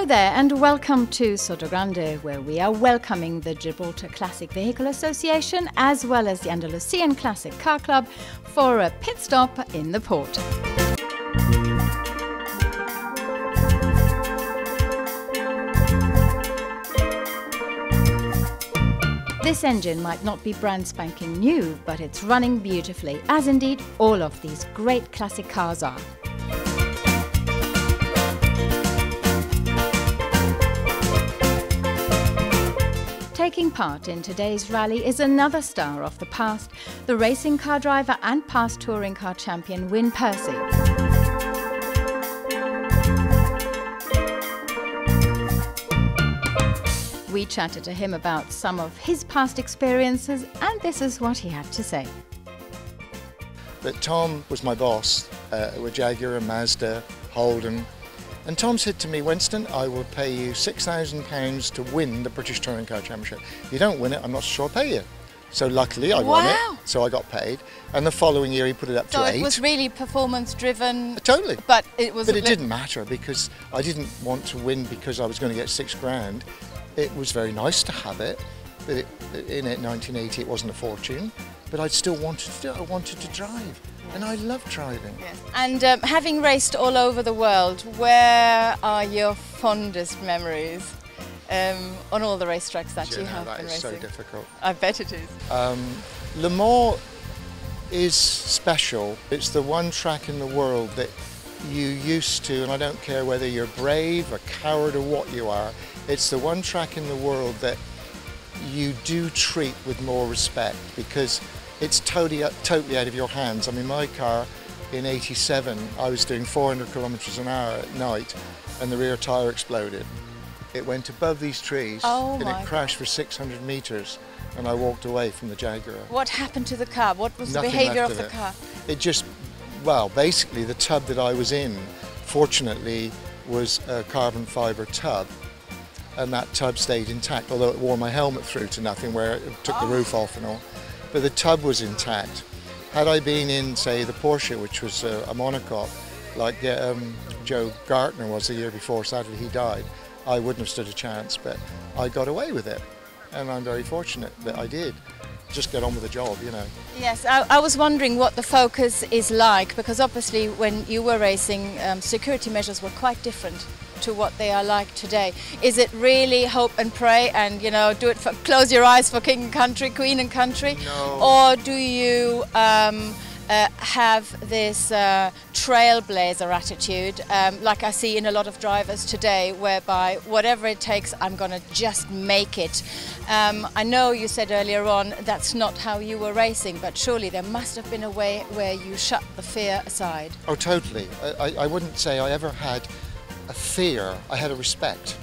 there and welcome to Sotogrande, where we are welcoming the Gibraltar Classic Vehicle Association as well as the Andalusian Classic Car Club for a pit stop in the port. This engine might not be brand spanking new, but it's running beautifully, as indeed all of these great classic cars are. Taking part in today's rally is another star of the past, the racing car driver and past touring car champion Wyn Percy. We chatted to him about some of his past experiences, and this is what he had to say. But Tom was my boss with Jaguar and Mazda, Holden. And Tom said to me, Winston, I will pay you £6,000 to win the British Touring Car Championship. If you don't win it, I'm not sure I'll pay you. So luckily I won it, so I got paid. And the following year he put it up to 8. So it was really performance driven? Totally. But it didn't matter because I didn't want to win because I was going to get £6,000. It was very nice to have it, but in 1980 it wasn't a fortune, but I still wanted to do it. I wanted to drive, and I love driving. Yes. And having raced all over the world, where are your fondest memories on all the racetracks that you have been racing? That is so difficult. I bet it is. Le Mans is special. It's the one track in the world that you used to, and I don't care whether you're brave, a coward or what you are, it's the one track in the world that you do treat with more respect because it's totally out of your hands. I mean, my car in '87, I was doing 400 kilometers an hour at night and the rear tyre exploded. It went above these trees and it crashed for 600 meters and I walked away from the Jaguar. What happened to the car? What was the behavior of the car? It just, well, basically the tub that I was in, fortunately, was a carbon fibre tub. And that tub stayed intact, although it wore my helmet through to nothing where it took the roof off and all. But the tub was intact. Had I been in, say, the Porsche, which was a monocoque, like Joe Gartner was the year before, sadly he died, I wouldn't have stood a chance, but I got away with it. And I'm very fortunate that I did. Just get on with the job, you know. Yes, I was wondering what the focus is like, because obviously when you were racing, security measures were quite different to what they are like today. Is it really hope and pray and, you know, do it for, close your eyes for king and country, queen and country? No. Or do you have this trailblazer attitude, like I see in a lot of drivers today, whereby whatever it takes, I'm going to just make it. I know you said earlier on that's not how you were racing, but surely there must have been a way where you shut the fear aside. Oh, totally. I wouldn't say I ever had a fear, I had a respect.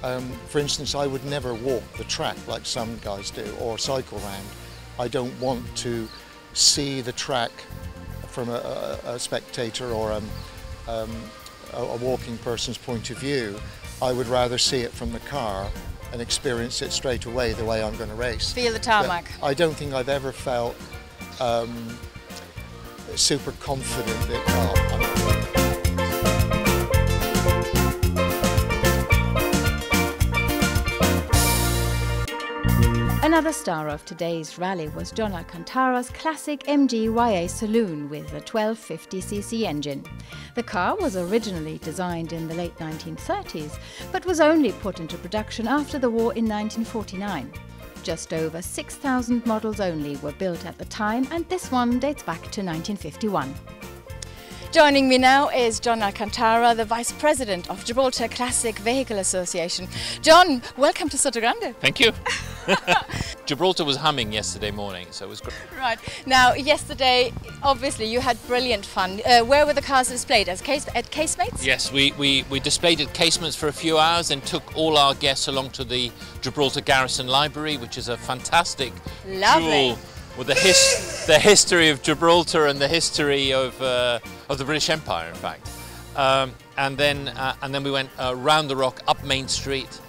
For instance, I would never walk the track like some guys do or cycle round. I don't want to see the track from a spectator or a walking person's point of view. I would rather see it from the car and experience it straight away the way I'm going to race. Feel the tarmac. But I don't think I've ever felt super confident that, Another star of today's rally was John Alcantara's classic MG-YA Saloon with a 1250cc engine. The car was originally designed in the late 1930s, but was only put into production after the war in 1949. Just over 6,000 models only were built at the time, and this one dates back to 1951. Joining me now is John Alcantara, the Vice President of Gibraltar Classic Vehicle Association. John, welcome to Sotogrande. Thank you. Gibraltar was humming yesterday morning, so it was great. Right. Now, yesterday, obviously, you had brilliant fun. Where were the cars displayed? At Casemates? Yes, we displayed at Casemates for a few hours and took all our guests along to the Gibraltar Garrison Library, which is a fantastic jewel with the history of Gibraltar and the history of the British Empire, in fact. And then we went round the rock, up Main Street,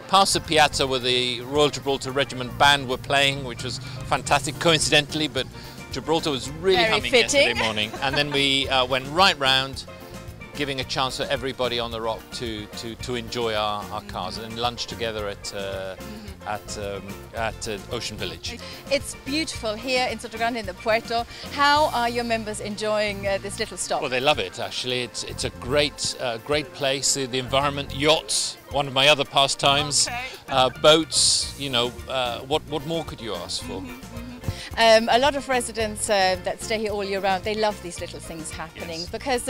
past the piazza where the Royal Gibraltar Regiment band were playing, which was fantastic, coincidentally, but Gibraltar was really humming yesterday morning. And then we went right round, giving a chance for everybody on the rock to enjoy our cars and lunch together at Ocean Village. It's beautiful here in Sotogrande in the Puerto. How are your members enjoying this little stop? Well, they love it actually. It's a great place. The environment, yachts, one of my other pastimes, boats. You know, what more could you ask for? A lot of residents that stay here all year round, they love these little things happening, yes, because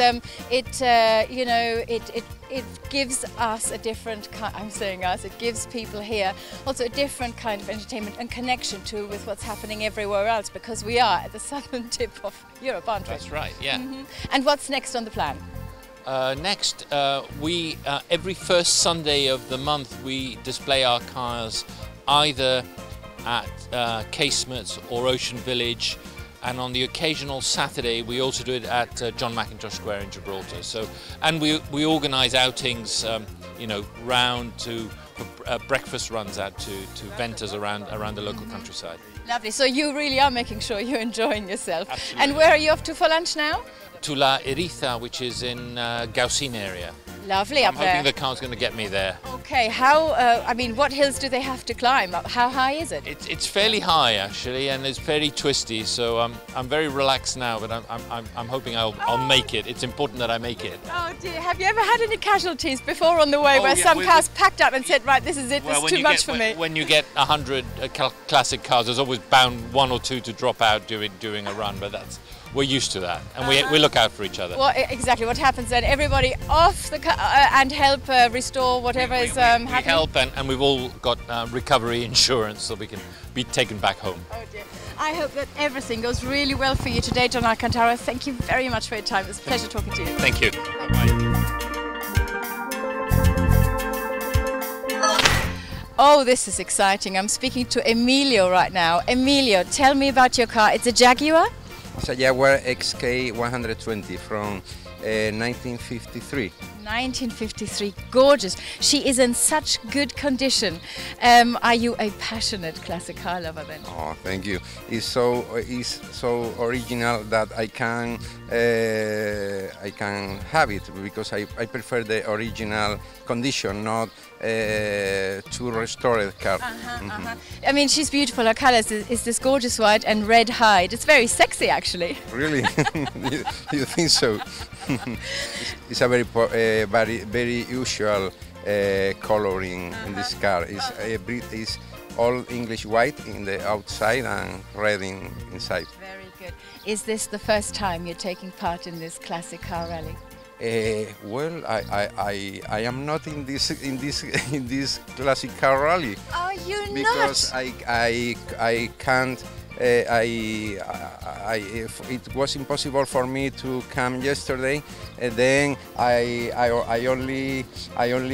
it gives us a different kind. I'm saying us. It gives people here also a different kind of entertainment and connection with what's happening everywhere else, because we are at the southern tip of Europe, aren't we? That's right. Yeah. And what's next on the plan? Next, we every first Sunday of the month we display our cars either at Casemates or Ocean Village, and on the occasional Saturday we also do it at John Mackintosh Square in Gibraltar. So, and we organise outings, you know, round to breakfast runs out to vendors around the local countryside. Lovely. So you really are making sure you're enjoying yourself. Absolutely. And where are you off to for lunch now? To La Eriza, which is in Gaucín area. Lovely up there. I'm hoping the car's going to get me there. Okay, I mean, what hills do they have to climb? How high is it? It's fairly high actually, and it's fairly twisty. So I'm very relaxed now, but I'm hoping I'll make it. It's important that I make it. Oh dear, have you ever had any casualties before on the way where some cars packed up and said, right, this is it, this is too much for me? When you get 100 classic cars, there's always bound one or two to drop out during a run, but we're used to that, and we look out for each other. Well, exactly. What happens then? Everybody off the car and help restore whatever is happening? We help, and we've all got recovery insurance, so we can be taken back home. Oh dear. I hope that everything goes really well for you today, John Alcantara. Thank you very much for your time. It was a pleasure talking to you. Thank you. Bye. Oh, this is exciting. I'm speaking to Emilio right now. Emilio, tell me about your car. It's a Jaguar? It's a Jaguar XK 120 from 1953. 1953, gorgeous. She is in such good condition. Are you a passionate classic car lover then? Oh, thank you. It's so original that I can have it, because I prefer the original condition, not to restored car. I mean, she's beautiful. Her colours is this gorgeous white and red hide. It's very sexy, actually. Really? you think so? It's a very usual coloring in this car. It's all English white in the outside and red inside. Very good. Is this the first time you're taking part in this classic car rally? Well, I am not in this classic car rally. Are you because not? I can't. If it was impossible for me to come yesterday, then I only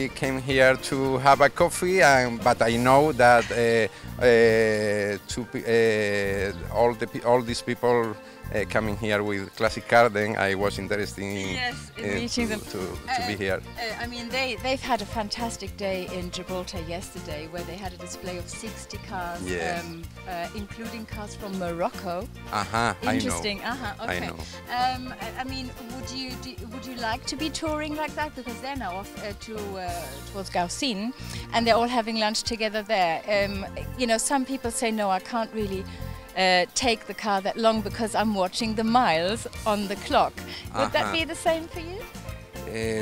came here to have a coffee, but I know that all these people coming here with classic car, then I was interested in meeting them to be here. I mean, they've had a fantastic day in Gibraltar yesterday, where they had a display of 60 cars, including cars from Morocco. Interesting. I know. Okay. I know. I mean, would you like to be touring like that? Because they're now off towards Gaucín, and they're all having lunch together there. You know, some people say, no, I can't really take the car that long because I'm watching the miles on the clock. Would that be the same for you?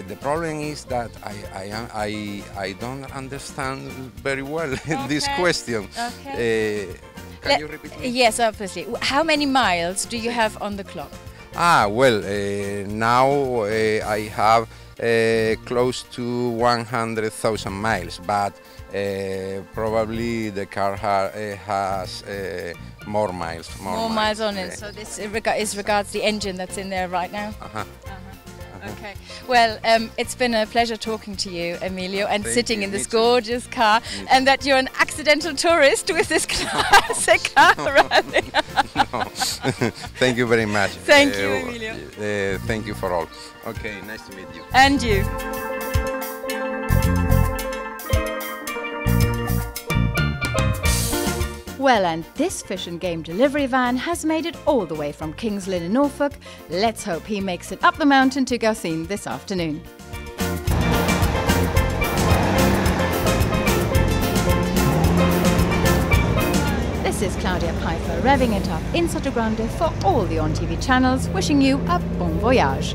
The problem is that I don't understand very well this question. Okay. Can you repeat me? Yes, obviously. How many miles do you have on the clock? Well, now I have close to 100,000 miles, but probably the car has more miles. More miles on it. So this regards the engine that's in there right now? Okay. Well, it's been a pleasure talking to you, Emilio, and sitting in this gorgeous car, and that you're an accidental tourist with this classic car rally. No. Thank you very much. Thank you, Emilio. Thank you for all. Okay, nice to meet you. And you. Well, and this fish and game delivery van has made it all the way from Kings Lynn in Norfolk. Let's hope he makes it up the mountain to Gaucine this afternoon. This is Claudia Pfeiffer revving it up in Sotogrande for all the On TV channels, wishing you a bon voyage.